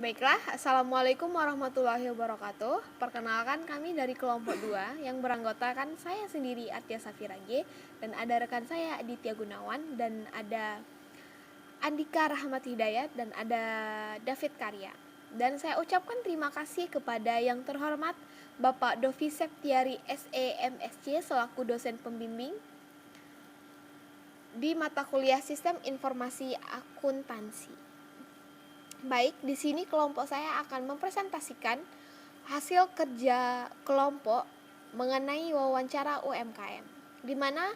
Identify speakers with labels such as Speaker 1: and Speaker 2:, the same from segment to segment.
Speaker 1: Baiklah, Assalamualaikum warahmatullahi wabarakatuh. Perkenalkan kami dari kelompok 2 yang beranggotakan saya sendiri Atia Safira G, dan ada rekan saya Aditya Gunawan, dan ada Andika Rahmat Hidayat, dan ada David Karya. Dan saya ucapkan terima kasih kepada yang terhormat Bapak Dovi Septiari SEMSC selaku dosen pembimbing di mata kuliah Sistem Informasi Akuntansi. Baik, di sini kelompok saya akan mempresentasikan hasil kerja kelompok mengenai wawancara UMKM. Di mana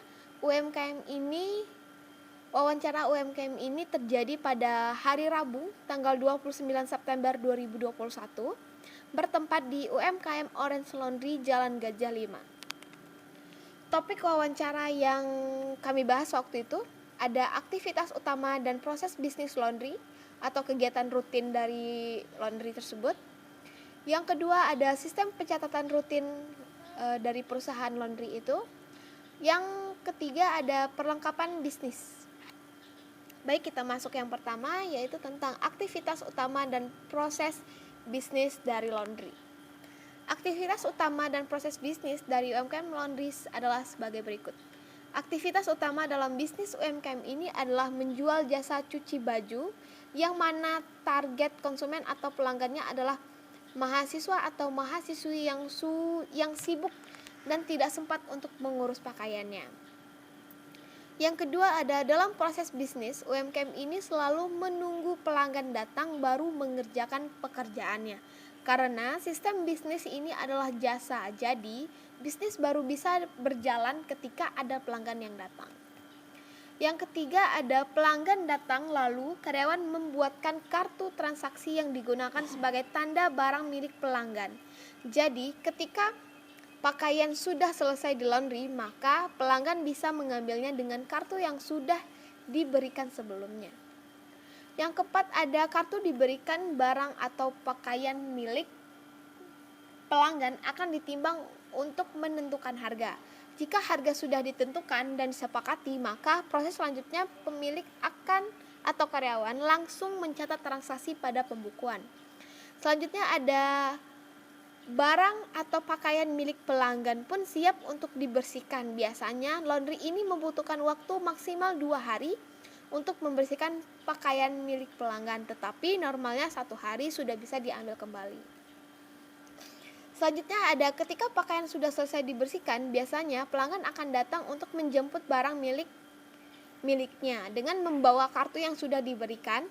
Speaker 1: wawancara UMKM ini terjadi pada hari Rabu, tanggal 29 September 2021, bertempat di UMKM Orange Laundry, Jalan Gajah 5. Topik wawancara yang kami bahas waktu itu ada aktivitas utama dan proses bisnis laundry atau kegiatan rutin dari laundry tersebut. Yang kedua ada sistem pencatatan rutin dari perusahaan laundry itu. Yang ketiga ada perlengkapan bisnis. Baik, kita masuk yang pertama, yaitu tentang aktivitas utama dan proses bisnis dari laundry. Aktivitas utama dan proses bisnis dari UMKM laundry adalah sebagai berikut. Aktivitas utama dalam bisnis UMKM ini adalah menjual jasa cuci baju, yang mana target konsumen atau pelanggannya adalah mahasiswa atau mahasiswi yang sibuk dan tidak sempat untuk mengurus pakaiannya. Yang kedua ada dalam proses bisnis, UMKM ini selalu menunggu pelanggan datang baru mengerjakan pekerjaannya. Karena sistem bisnis ini adalah jasa, jadi bisnis baru bisa berjalan ketika ada pelanggan yang datang. Yang ketiga ada pelanggan datang lalu karyawan membuatkan kartu transaksi yang digunakan sebagai tanda barang milik pelanggan. Jadi ketika pakaian sudah selesai di laundry, maka pelanggan bisa mengambilnya dengan kartu yang sudah diberikan sebelumnya. Yang keempat ada kartu diberikan barang atau pakaian milik pelanggan akan ditimbang untuk menentukan harga. Jika harga sudah ditentukan dan disepakati, maka proses selanjutnya pemilik atau karyawan langsung mencatat transaksi pada pembukuan. Selanjutnya ada barang atau pakaian milik pelanggan pun siap untuk dibersihkan. Biasanya laundry ini membutuhkan waktu maksimal 2 hari untuk membersihkan pakaian milik pelanggan, tetapi normalnya 1 hari sudah bisa diambil kembali. Selanjutnya ada ketika pakaian sudah selesai dibersihkan, biasanya pelanggan akan datang untuk menjemput barang miliknya dengan membawa kartu yang sudah diberikan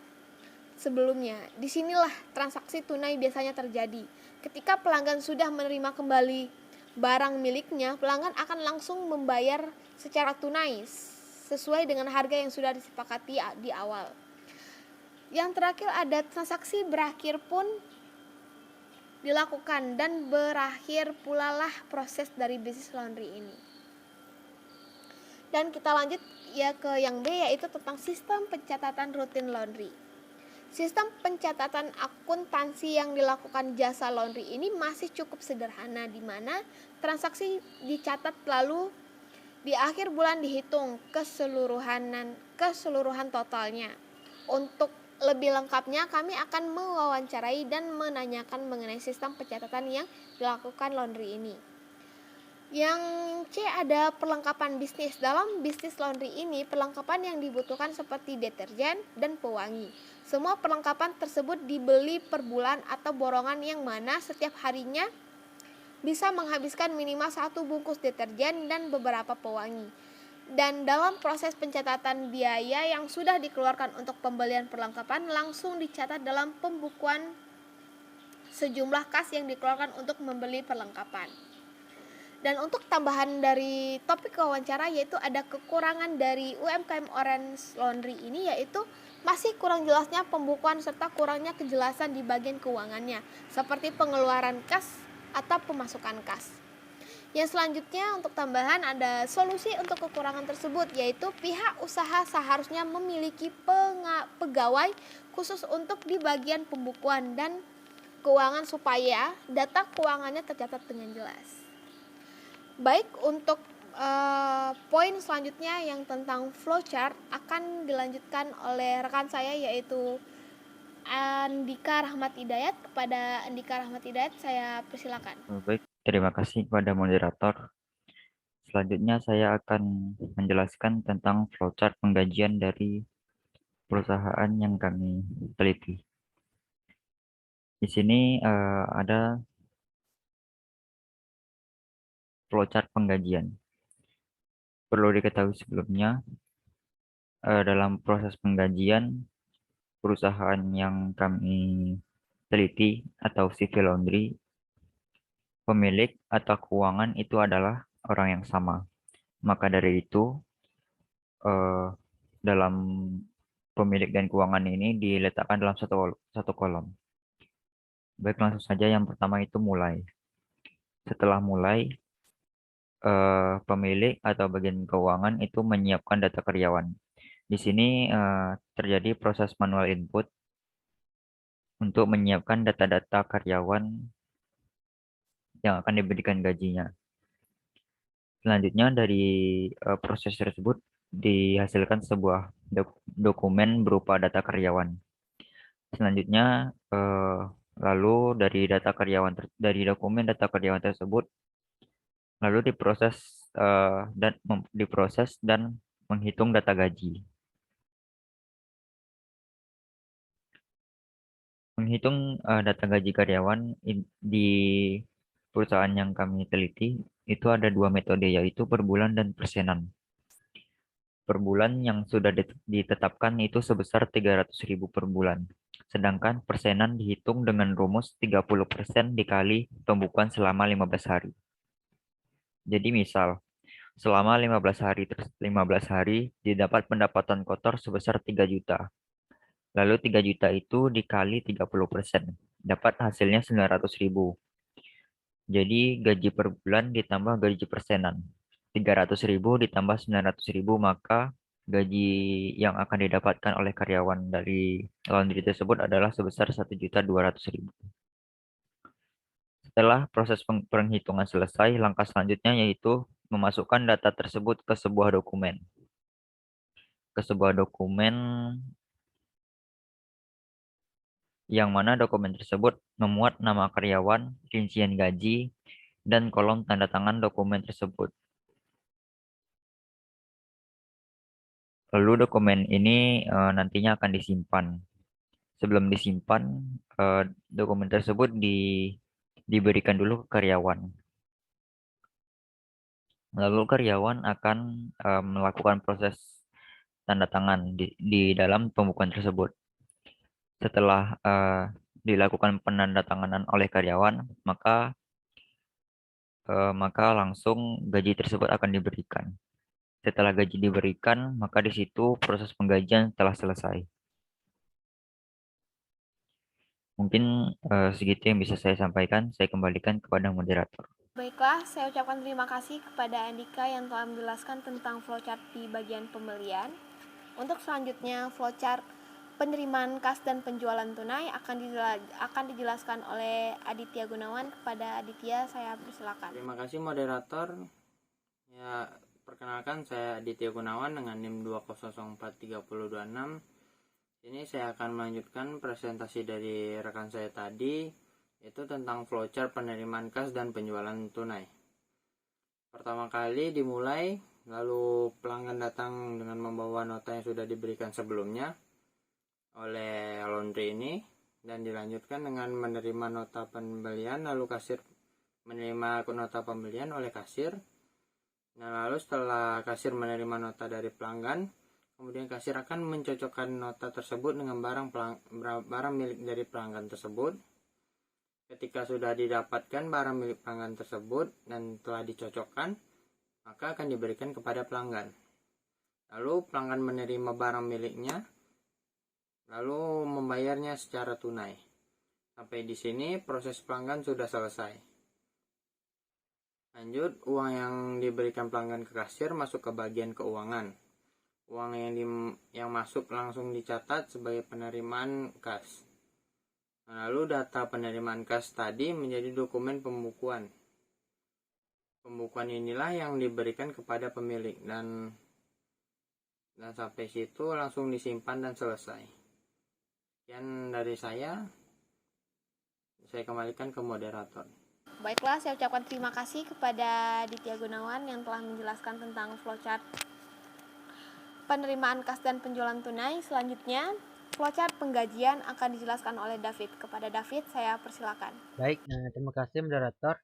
Speaker 1: sebelumnya. Disinilah transaksi tunai biasanya terjadi. Ketika pelanggan sudah menerima kembali barang miliknya, pelanggan akan langsung membayar secara tunai sesuai dengan harga yang sudah disepakati di awal. Yang terakhir ada transaksi berakhir pun dilakukan dan berakhir pula lah proses dari bisnis laundry ini. Dan kita lanjut ya ke yang B, yaitu tentang sistem pencatatan rutin laundry. Sistem pencatatan akuntansi yang dilakukan jasa laundry ini masih cukup sederhana, di mana transaksi dicatat lalu di akhir bulan dihitung keseluruhan totalnya. Untuk lebih lengkapnya kami akan mewawancarai dan menanyakan mengenai sistem pencatatan yang dilakukan laundry ini. Yang C ada perlengkapan bisnis. Dalam bisnis laundry ini, perlengkapan yang dibutuhkan seperti deterjen dan pewangi. Semua perlengkapan tersebut dibeli per bulan atau borongan, yang mana setiap harinya bisa menghabiskan minimal 1 bungkus deterjen dan beberapa pewangi. Dan dalam proses pencatatan biaya yang sudah dikeluarkan untuk pembelian perlengkapan langsung dicatat dalam pembukuan sejumlah kas yang dikeluarkan untuk membeli perlengkapan. Dan untuk tambahan dari topik wawancara, yaitu ada kekurangan dari UMKM Orange Laundry ini, yaitu masih kurang jelasnya pembukuan serta kurangnya kejelasan di bagian keuangannya, seperti pengeluaran kas atau pemasukan kas. Yang selanjutnya untuk tambahan ada solusi untuk kekurangan tersebut, yaitu pihak usaha seharusnya memiliki pegawai khusus untuk di bagian pembukuan dan keuangan supaya data keuangannya tercatat dengan jelas. Baik, untuk poin selanjutnya yang tentang flowchart akan dilanjutkan oleh rekan saya, yaitu Andika Rahmat Hidayat. Kepada Andika Rahmat Hidayat saya persilakan.
Speaker 2: Baik, terima kasih kepada moderator. Selanjutnya saya akan menjelaskan tentang flowchart penggajian dari perusahaan yang kami teliti. Di sini ada flowchart penggajian. Perlu diketahui sebelumnya, dalam proses penggajian perusahaan yang kami teliti atau civil laundry, pemilik atau keuangan itu adalah orang yang sama. Maka dari itu, eh, dalam pemilik dan keuangan ini diletakkan dalam satu kolom. Baik, langsung saja yang pertama itu mulai. Setelah mulai, pemilik atau bagian keuangan itu menyiapkan data karyawan. Di sini terjadi proses manual input untuk menyiapkan data-data karyawan yang akan diberikan gajinya. Selanjutnya dari proses tersebut dihasilkan sebuah dokumen berupa data karyawan. Selanjutnya lalu dari dokumen data karyawan tersebut lalu diproses dan menghitung data gaji. Menghitung data gaji karyawan di perusahaan yang kami teliti itu ada dua metode, yaitu per bulan dan persenan. Per bulan yang sudah ditetapkan itu sebesar 300.000 per bulan. Sedangkan persenan dihitung dengan rumus 30% dikali pembukuan selama 15 hari. Jadi misal, selama 15 hari didapat pendapatan kotor sebesar 3 juta. Lalu 3 juta itu dikali 30%. Dapat hasilnya 900.000. Jadi gaji per bulan ditambah gaji persenan. 300.000 ditambah 900.000, maka gaji yang akan didapatkan oleh karyawan dari laundry tersebut adalah sebesar 1.200.000. Setelah proses penghitungan selesai, langkah selanjutnya yaitu memasukkan data tersebut ke sebuah dokumen. Ke sebuah dokumen yang mana dokumen tersebut memuat nama karyawan, rincian gaji, dan kolom tanda tangan dokumen tersebut. Lalu dokumen ini nantinya akan disimpan. Sebelum disimpan, eh, dokumen tersebut diberikan dulu ke karyawan. Lalu karyawan akan melakukan proses tanda tangan di dalam pembukuan tersebut. Setelah dilakukan penandatanganan oleh karyawan, maka langsung gaji tersebut akan diberikan. Setelah gaji diberikan, maka di situ proses penggajian telah selesai. Mungkin segitu yang bisa saya sampaikan. Saya kembalikan kepada moderator.
Speaker 1: Baiklah, saya ucapkan terima kasih kepada Andika yang telah menjelaskan tentang flowchart di bagian pembelian. Untuk selanjutnya, flowchart penerimaan kas dan penjualan tunai akan dijelaskan oleh Aditya Gunawan. Kepada Aditya, saya persilakan.
Speaker 3: Terima kasih moderator. Ya, perkenalkan saya Aditya Gunawan dengan NIM 2004326. Ini saya akan melanjutkan presentasi dari rekan saya tadi, yaitu tentang flowchart penerimaan kas dan penjualan tunai. Pertama kali dimulai, lalu pelanggan datang dengan membawa nota yang sudah diberikan sebelumnya oleh laundry ini, dan dilanjutkan dengan menerima nota pembelian, lalu kasir menerima nota pembelian oleh kasir. Nah, lalu setelah kasir menerima nota dari pelanggan, kemudian kasir akan mencocokkan nota tersebut dengan barang milik dari pelanggan tersebut. Ketika sudah didapatkan barang milik pelanggan tersebut dan telah dicocokkan, maka akan diberikan kepada pelanggan. Lalu pelanggan menerima barang miliknya, lalu membayarnya secara tunai. Sampai di sini proses pelanggan sudah selesai. Lanjut, uang yang diberikan pelanggan ke kasir masuk ke bagian keuangan. Uang yang masuk langsung dicatat sebagai penerimaan kas. Lalu data penerimaan kas tadi menjadi dokumen pembukuan. Pembukuan inilah yang diberikan kepada pemilik dan sampai situ langsung disimpan dan selesai. Sekian dari saya kembalikan ke moderator.
Speaker 1: Baiklah, saya ucapkan terima kasih kepada Ditya Gunawan yang telah menjelaskan tentang flowchart penerimaan kas dan penjualan tunai. Selanjutnya, flowchart penggajian akan dijelaskan oleh David. Kepada David, saya persilakan.
Speaker 4: Baik, terima kasih moderator.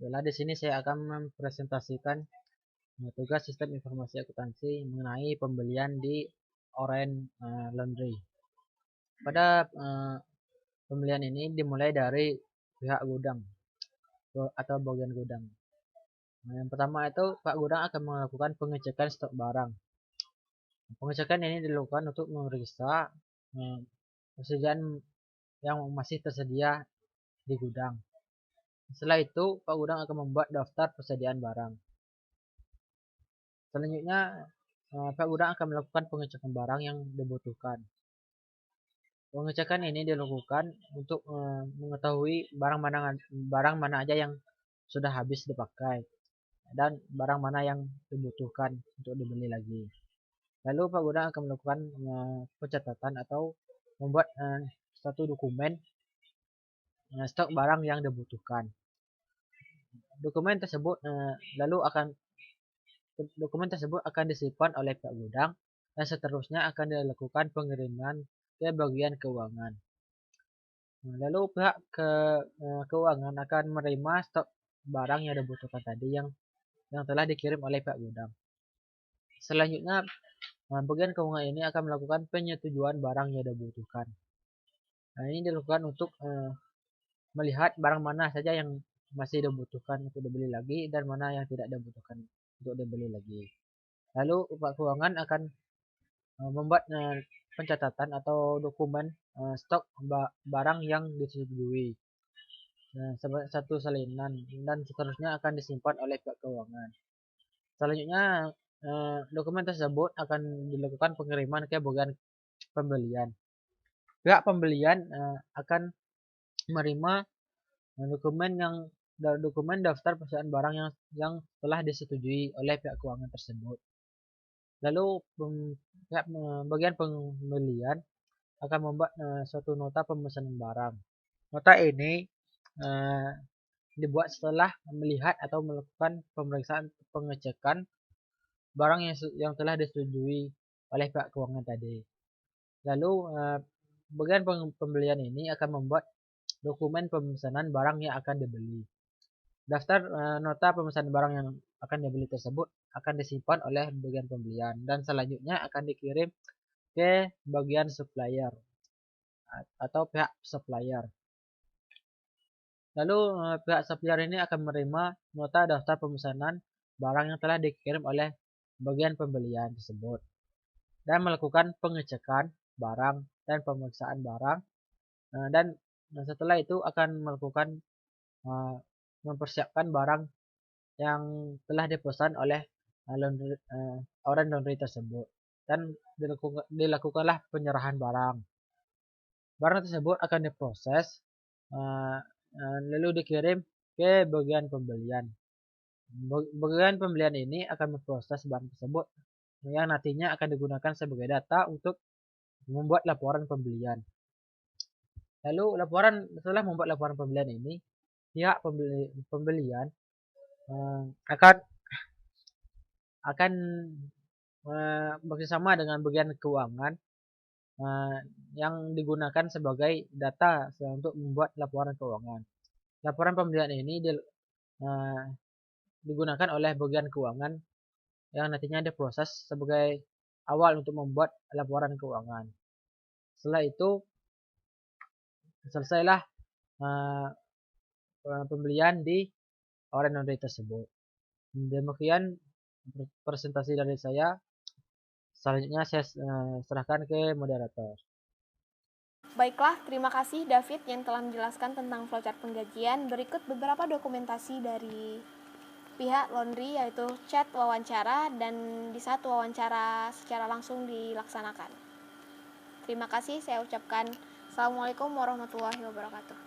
Speaker 4: Di sini saya akan mempresentasikan tugas sistem informasi akuntansi mengenai pembelian di Orange Laundry. Pada pembelian ini dimulai dari pihak gudang atau bagian gudang. Yang pertama itu Pak Gudang akan melakukan pengecekan stok barang. Pengecekan ini dilakukan untuk memeriksa persediaan yang masih tersedia di gudang. Setelah itu, Pak Gudang akan membuat daftar persediaan barang. Selanjutnya, Pak Gudang akan melakukan pengecekan barang yang dibutuhkan. Pengecekan ini dilakukan untuk mengetahui barang mana aja yang sudah habis dipakai dan barang mana yang dibutuhkan untuk dibeli lagi. Lalu Pak Gudang akan melakukan pencatatan atau membuat satu dokumen stok barang yang dibutuhkan. Dokumen tersebut akan disimpan oleh Pak Gudang dan seterusnya akan dilakukan pengiriman ke bagian keuangan. Lalu pihak keuangan akan menerima stok barang yang dibutuhkan tadi yang telah dikirim oleh Pak Gudang. Selanjutnya, bagian keuangan ini akan melakukan penyetujuan barang yang dibutuhkan. Ini dilakukan untuk melihat barang mana saja yang masih dibutuhkan untuk dibeli lagi dan mana yang tidak dibutuhkan untuk dibeli lagi. Lalu Pak Keuangan akan membuat pencatatan atau dokumen stok barang yang disetujui satu salinan dan seterusnya akan disimpan oleh Pak Keuangan. Selanjutnya dokumen tersebut akan dilakukan pengiriman ke bagian pembelian. Pihak pembelian akan menerima dokumen daftar persediaan barang yang telah disetujui oleh pihak keuangan tersebut. Lalu bagian pembelian akan membuat suatu nota pemesanan barang. Nota ini dibuat setelah melihat atau melakukan pemeriksaan pengecekan barang yang telah disetujui oleh pihak keuangan tadi. Lalu bagian pembelian ini akan membuat dokumen pemesanan barang yang akan dibeli. Daftar nota pemesanan barang yang akan dibeli tersebut akan disimpan oleh bagian pembelian dan selanjutnya akan dikirim ke bagian supplier atau pihak supplier. Lalu pihak supplier ini akan menerima nota daftar pemesanan barang yang telah dikirim oleh bagian pembelian tersebut dan melakukan pengecekan barang dan pemeriksaan barang dan setelah itu akan melakukan mempersiapkan barang yang telah dipesan oleh Orange Laundry tersebut dan dilakukanlah penyerahan barang. Barang tersebut akan diproses lalu dikirim ke bagian pembelian. Bagian pembelian ini akan memproses barang tersebut yang nantinya akan digunakan sebagai data untuk membuat laporan pembelian. Lalu setelah membuat laporan pembelian ini, pihak pembelian akan bekerjasama dengan bagian keuangan yang digunakan sebagai data untuk membuat laporan keuangan. Laporan pembelian ini digunakan oleh bagian keuangan yang nantinya diproses sebagai awal untuk membuat laporan keuangan. Setelah itu selesailah pembelian di Orange Laundry tersebut. Demikian presentasi dari saya. Selanjutnya saya serahkan ke moderator.
Speaker 1: Baiklah, terima kasih David yang telah menjelaskan tentang flowchart penggajian. Berikut beberapa dokumentasi dari pihak laundry, yaitu chat wawancara dan di saat wawancara secara langsung dilaksanakan. Terima kasih, saya ucapkan Assalamualaikum warahmatullahi wabarakatuh.